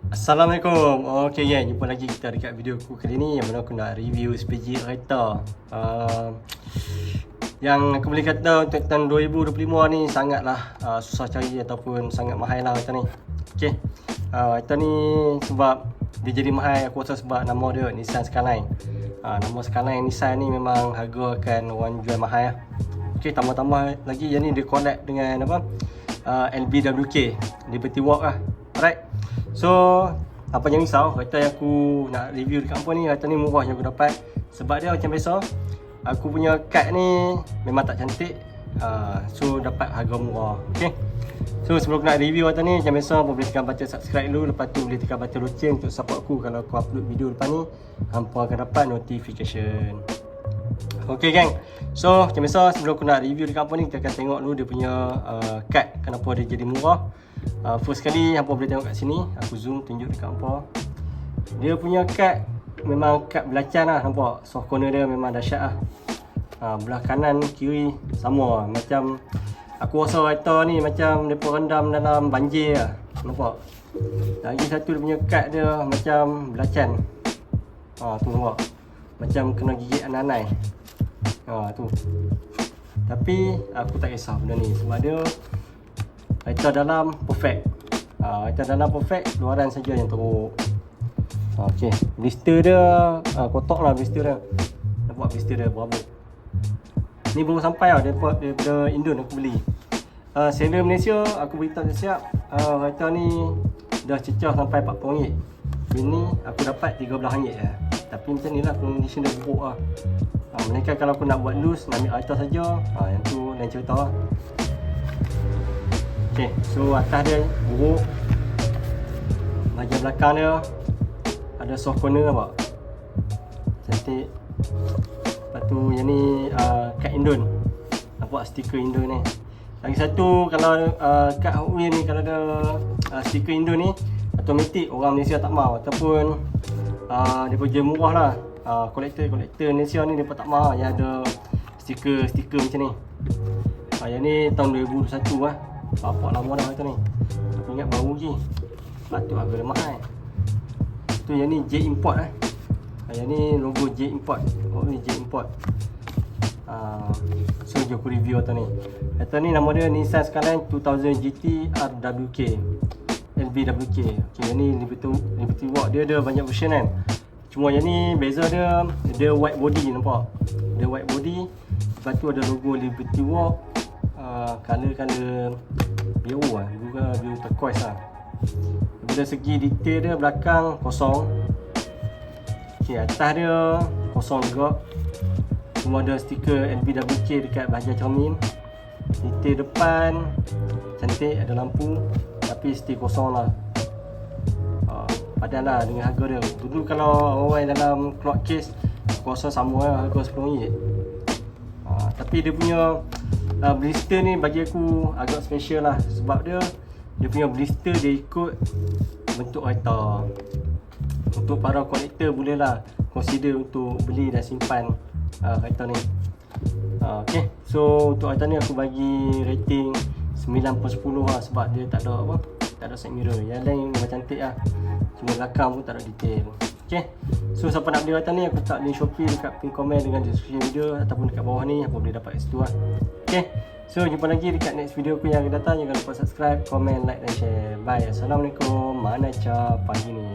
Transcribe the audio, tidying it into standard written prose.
Assalamualaikum. Okey gang, jumpa lagi kita dekat video aku kali ni yang mana aku nak review sepiji kereta. Yang aku boleh kata untuk tahun 2025 ni sangatlah susah cari ataupun sangat mahal lah kereta ni. Okey. Kereta ni sebab dia jadi mahal aku rasa sebab nama dia Nissan Skyline. Nama Skyline Nissan ni memang harga akan orang jual mahal lah. Okey, tambah-tambah lagi yang ni dia collab dengan apa? LBWK, Liberty Walk lah. Alright. So, apa jangan risau, kereta yang aku nak review dekat apa ni, kereta ni murah yang aku dapat. Sebab dia macam biasa, aku punya kad ni memang tak cantik. So, dapat harga murah. Okay. So, sebelum aku nak review kereta ni, macam biasa, boleh tekan button subscribe dulu. Lepas tu boleh tekan button loceng untuk support aku. Kalau aku upload video lepas ni, hampa akan dapat notification. Okay gang, so macam biasa sebelum aku nak review dekat apa ni, kita akan tengok dulu dia punya kad, kenapa dia jadi murah. First kali hampa boleh tengok kat sini, aku zoom tunjuk dekat hampa. Dia punya kad memang kad belacan lah, nampak soft corner dia memang dahsyat lah. Belah kanan kiri sama, macam aku rasa kereta ni macam mereka rendam dalam banjir lah, nampak. Lagi satu dia punya kad dia macam belacan. Tu nampak, macam kena gigit anai-anai. Tu. Tapi aku tak kisah benda ni sebab dia kereta dalam perfect. Kereta dalam perfect, luaran saja yang teruk. Okey, blister dia kotak lah blister dia. Nampak blister dia berapa. Ni baru sampai lah daripada Indon aku beli. Seller Malaysia aku beritahu siap, kereta ni dah cecah sampai RM40. Ini aku dapat RM13 lah. Tapi macam ni lah, condition dia buruk lah. Melainkan kalau aku nak buat loose, nak ambil atas saja, yang tu lain cerita lah. Okay, so atas dia buruk. Bahagian belakang dia ada soft corner nampak, cantik. Lepas tu yang ni kad Indon, nampak stiker Indon ni. Lagi satu, kalau kad Hot Wheels ni kalau ada stiker Indon ni, automatik orang Malaysia tak mau, ataupun dia pun jual murah lah. Kolektor Malaysia ni dia pun tak mau yang ada stiker macam ni. Yang ni tahun 2021 lah. Bapak lama dah kereta ni. Aku ingat baru lagi. Patut harga lemah kan. Tu yang ni J Import lah. Yang ni logo J Import. Oh ni J Import. So jom aku review kereta ni. Kereta ni nama dia Nissan Skyline 2000 GT RWK, LBWK. Okay, yang ni Liberty Walk. Dia ada banyak version kan. Cuma yang ni beza dia white body, nampak. Dia white body. Lepas tu ada logo Liberty Walk. Color biru lah, biru turquoise lah. Dari segi detail dia, belakang kosong. Okay, atas dia kosong juga. Cuma ada stiker LBWK dekat bahagian cermin. Detail depan cantik, ada lampu. Tapi still kosong lah. Padan lah dengan harga dia. Dulu kalau orang dalam cloth case, aku rasa sama lah, harga RM10. Tapi dia punya blister ni bagi aku agak special lah. Sebab dia punya blister dia ikut bentuk kereta. Untuk para kolektor boleh lah consider untuk beli dan simpan kereta ni. Okay, so untuk kereta ni aku bagi rating 9/10 lah. Sebab dia tak ada apa, tak ada side mirror. Yang lain memang cantik lah, cuma belakang pun tak ada detail. Okay, so siapa nak beli kereta ni, aku letak link Shopee dekat pin komen dengan description video ataupun dekat bawah ni, apa boleh dapat kat situ lah. Okay, so jumpa lagi dekat next video aku yang akan datang. Jangan lupa subscribe, komen, like dan share. Bye. Assalamualaikum. Mana pagi ni.